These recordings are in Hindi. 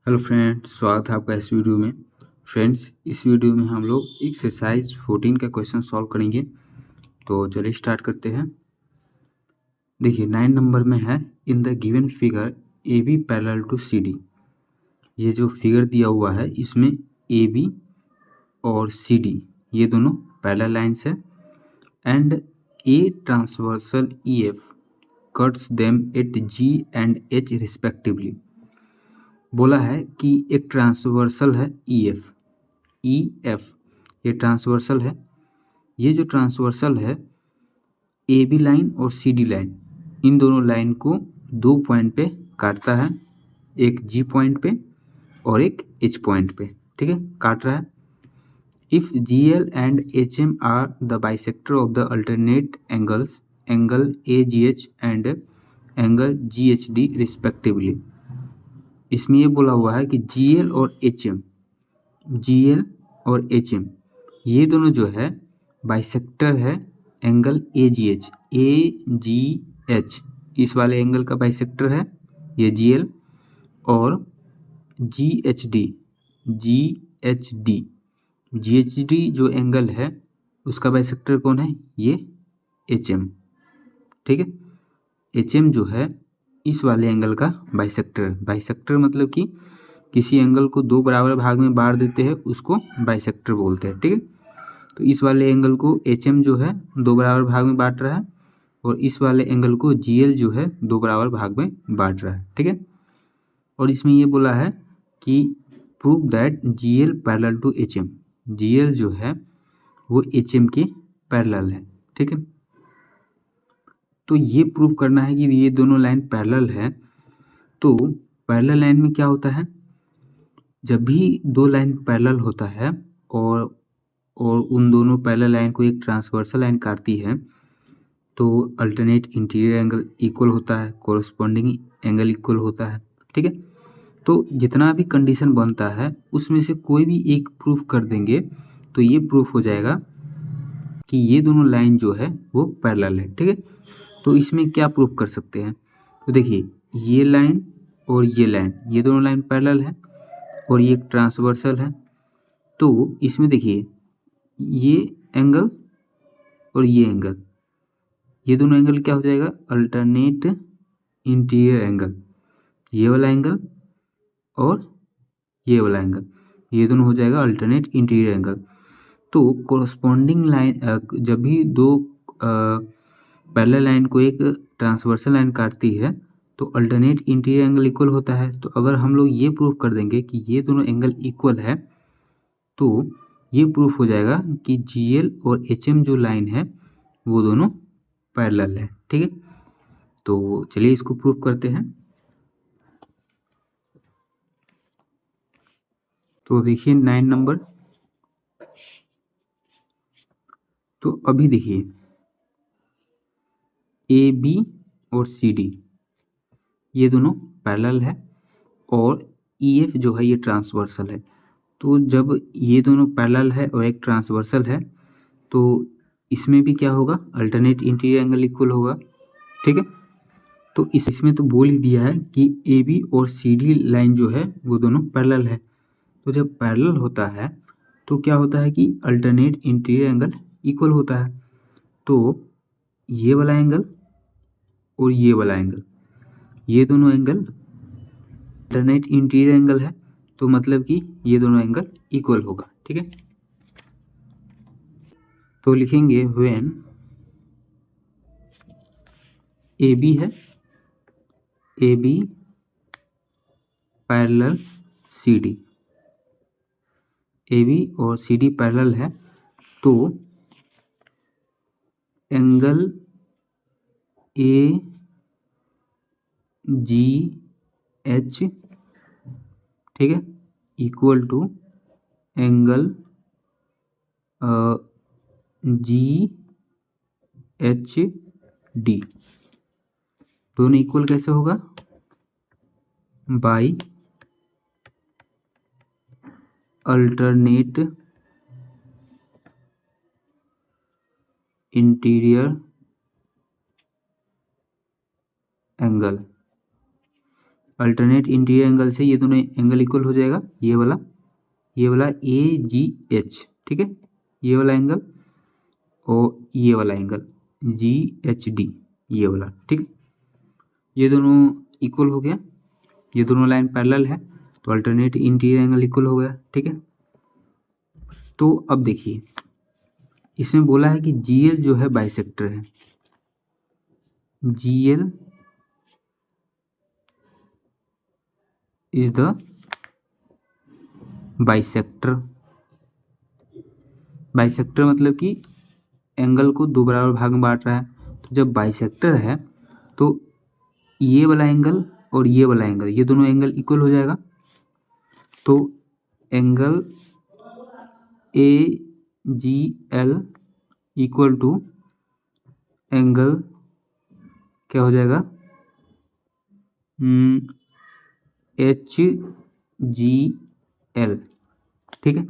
हेलो फ्रेंड्स, स्वागत है आपका इस वीडियो में। फ्रेंड्स, इस वीडियो में हम लोग एक्सरसाइज 14 का क्वेश्चन सॉल्व करेंगे। तो चलिए स्टार्ट करते हैं। देखिए 9 नंबर में है, in the given figure A B parallel to C D. ये जो फिगर दिया हुआ है इसमें ए बी और सी डी ये दोनों पैरेलल लाइन्स है and a transversal E F cuts them at G and H respectively. बोला है कि एक ट्रांसवर्सल है ई एफ, ये ट्रांसवर्सल है। ये जो ट्रांसवर्सल है ए बी लाइन और सी डी लाइन, इन दोनों लाइन को दो पॉइंट पे काटता है, एक जी पॉइंट पे और एक एच पॉइंट पे। ठीक है, काट रहा है। If G L and H M are the bisector of the alternate angles, angle A G H and angle G H D respectively. इसमें ये बोला हुआ है कि जी एल और एच एम, जी एल और एच एम ये दोनों जो है बाइसेक्टर है एंगल ए जी एच, इस वाले एंगल का बाइसेक्टर है ये जी एल। और जी एच डी जो एंगल है उसका बाइसेक्टर कौन है, ये एच एम। ठीक है, एच एम जो है इस वाले एंगल का बाइसेक्टर है। बाइसेक्टर मतलब कि किसी एंगल को दो बराबर भाग में बांट देते हैं, उसको बाइसेक्टर बोलते हैं। ठीक है, तो इस वाले एंगल को एच एम जो है दो बराबर भाग में बांट रहा है और इस वाले एंगल को जी एल जो है दो बराबर भाग में बांट रहा है। ठीक है, और इसमें ये बोला है कि prove that G L parallel to H M, G L जो है वो एच एम के पैरेलल है। ठीक है, तो ये प्रूव करना है कि ये दोनों लाइन पैरेलल है। तो पैरेलल लाइन में क्या होता है, जब भी दो लाइन पैरेलल होता है और उन दोनों पैरेलल लाइन को एक ट्रांसवर्सल लाइन काटती है तो अल्टरनेट इंटीरियर एंगल इक्वल होता है, कोरस्पॉन्डिंग एंगल इक्वल होता है। ठीक है, तो जितना भी कंडीशन बनता है उसमें से कोई भी एक प्रूफ कर देंगे तो ये प्रूफ हो जाएगा कि ये दोनों लाइन जो है वो पैरेलल है। ठीक है, तो इसमें क्या प्रूफ कर सकते हैं, तो देखिए ये लाइन और ये लाइन, ये दोनों लाइन पैरेलल है और ये एक ट्रांसवर्सल है। तो इसमें देखिए ये एंगल और ये एंगल, ये दोनों एंगल क्या हो जाएगा, अल्टरनेट इंटीरियर एंगल। ये वाला एंगल और ये वाला एंगल, ये दोनों हो जाएगा अल्टरनेट इंटीरियर एंगल। तो कोरस्पॉन्डिंग लाइन, जब भी दो पैरेलल लाइन को एक ट्रांसवर्सल लाइन काटती है तो अल्टरनेट इंटीरियर एंगल इक्वल होता है। तो अगर हम लोग ये प्रूफ कर देंगे कि ये दोनों एंगल इक्वल है तो ये प्रूफ हो जाएगा कि जी एल और एच एम जो लाइन है वो दोनों पैरेलल है। ठीक है, तो चलिए इसको प्रूफ करते हैं। तो देखिए 9 नंबर, तो अभी देखिए ए बी और सी डी ये दोनों पैरेलल है और ई एफ जो है ये ट्रांसवर्सल है। तो जब ये दोनों पैरेलल है और एक ट्रांसवर्सल है तो इसमें भी क्या होगा, अल्टरनेट इंटीरियर एंगल इक्वल होगा। ठीक है, तो इसमें तो बोल ही दिया है कि ए बी और सी डी लाइन जो है वो दोनों पैरेलल है। तो जब पैरेलल होता है तो क्या होता है कि अल्टरनेट इंटीरियर एंगल इक्वल होता है। तो ये वाला एंगल और ये वाला एंगल, ये दोनों एंगल अल्टरनेट इंटीरियर एंगल है, तो मतलब कि ये दोनों एंगल इक्वल होगा। ठीक है, तो लिखेंगे व्हेन ए बी है, A B parallel C D, A B और सी डी पैरेलल है तो एंगल ए जी एच, ठीक है, equal to angle G H D. दोनों इक्वल कैसे होगा, by alternate interior angle. Alternate interior angle से ये दोनों एंगल इक्वल हो जाएगा, ये वाला AGH, ठीक है, ये वाला एंगल और ये वाला एंगल GHD, ये वाला, ठीक है, ये दोनों इक्वल हो गया, ये दोनों लाइन पैरेलल है तो अल्टरनेट इंटीरियर एंगल इक्वल हो गया, ठीक है। तो अब देखिए इसमें बोला है कि GL जो है बाइसेक्टर है, GL is the bisector. Bisector मतलब कि एंगल को दो बराबर भाग में बांट रहा है। तो जब बाइसेक्टर है तो ये वाला एंगल और ये वाला एंगल, ये दोनों एंगल इक्वल हो जाएगा। तो angle AGL equal to angle क्या हो जाएगा, HGL, ठीक है,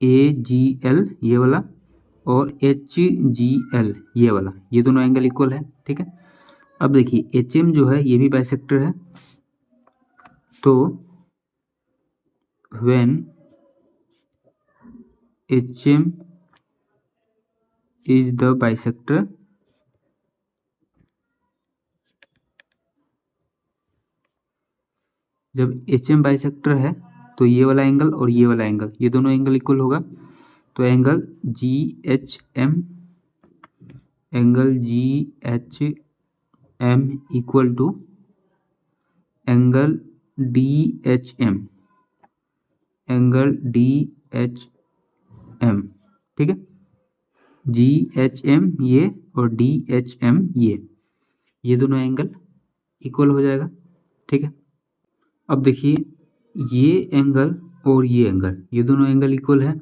AGL ये वाला और HGL ये वाला, ये दोनों एंगल इक्वल है, ठीक है। अब देखिए HM जो है ये भी बाइसेक्टर है, तो when HM is the bisector, जब HM बाइसेक्टर है तो ये वाला एंगल और ये वाला एंगल, ये दोनों एंगल इक्वल होगा। तो angle GHM equal to angle DHM ठीक है, GHM ये और DHM ये दोनों एंगल इक्वल हो जाएगा, ठीक है। अब देखिए ये एंगल और ये एंगल, ये दोनों एंगल इक्वल है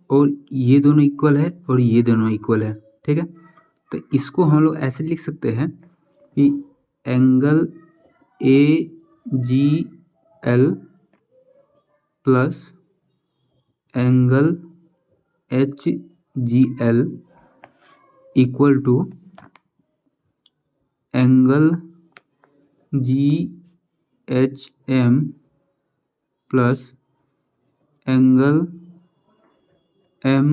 और ये दोनों इक्वल है और ये दोनों इक्वल है, ठीक है। तो इसको हम लोग ऐसे लिख सकते हैं कि angle AGL plus angle HGL equal to angle GHM plus angle MHD,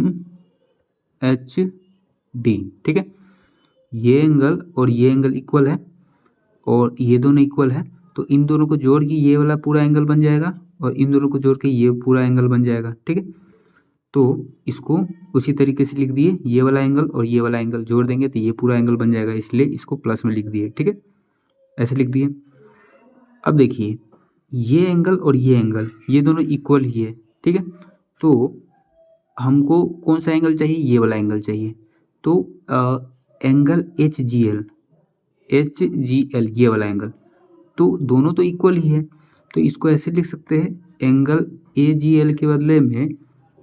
ठीक है। ये एंगल और ये एंगल इक्वल है और ये दोनों इक्वल है, तो इन दोनों को जोड़ के ये वाला पूरा एंगल बन जाएगा और इन दोनों को जोड़ के ये पूरा एंगल बन जाएगा, ठीक है। तो इसको उसी तरीके से लिख दिए, ये वाला एंगल और ये वाला एंगल जोड़ देंगे तो ये पूरा एंगल बन जाएगा, इसलिए इसको प्लस में लिख दिए, ठीक है, ऐसे लिख दिए। अब देखिए ये एंगल और ये एंगल ये दोनों इक्वल ही है, ठीक है। तो हमको कौन सा एंगल चाहिए, ये वाला एंगल चाहिए। तो एंगल HGL ये वाला एंगल, तो दोनों तो इक्वल ही है, तो इसको ऐसे लिख सकते हैं, एंगल AGL के बदले में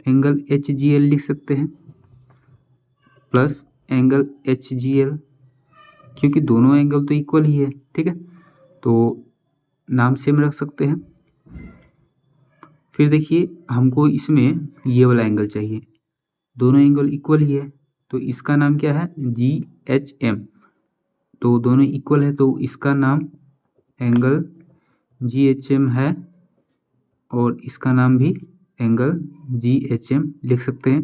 एंगल HGL लिख सकते हैं प्लस एंगल HGL, क्योंकि दोनों एंगल तो इक्वल ही है, ठीक है, तो नाम सेम रख सकते हैं। फिर देखिए हमको इसमें ये वाला एंगल चाहिए, दोनों एंगल इक्वल ही है, तो इसका नाम क्या है, GHM, तो दोनों इक्वल है तो इसका नाम एंगल GHM है और इसका नाम भी एंगल GHM लिख सकते हैं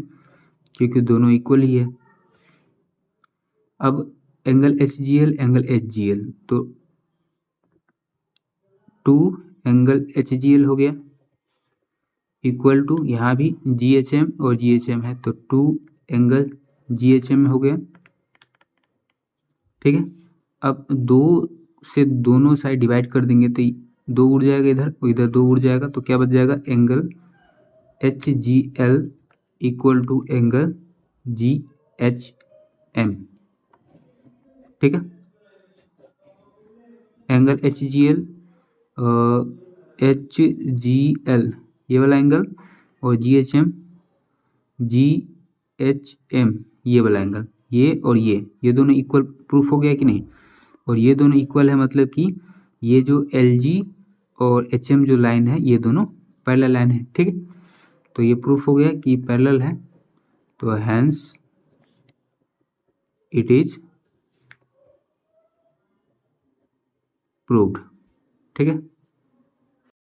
क्योंकि दोनों इक्वल ही है। अब एंगल HGL तो 2 एंगल HGL हो गया इक्वल टू, यहाँ भी GHM और GHM है तो 2 एंगल GHM हो गया, ठीक है। अब 2 से दोनों साइड डिवाइड कर देंगे तो 2 उड़ जाएगा इधर और इधर 2 उड़ जाएगा, तो क्या बच जाएगा, angle HGL equal to angle GHM, ठीक है। एंगल HGL ये वाला एंगल और GHM ये वाला एंगल, ये और ये दोनों इक्वल प्रूफ हो गया कि नहीं, और ये दोनों इक्वल है मतलब कि ये जो LG और HM जो लाइन है ये दोनों पैरेलल लाइन है, ठीक है। तो ये प्रूफ हो गया कि पैरेलल है, तो हैंस इट इज प्रूव्ड। ठीक है।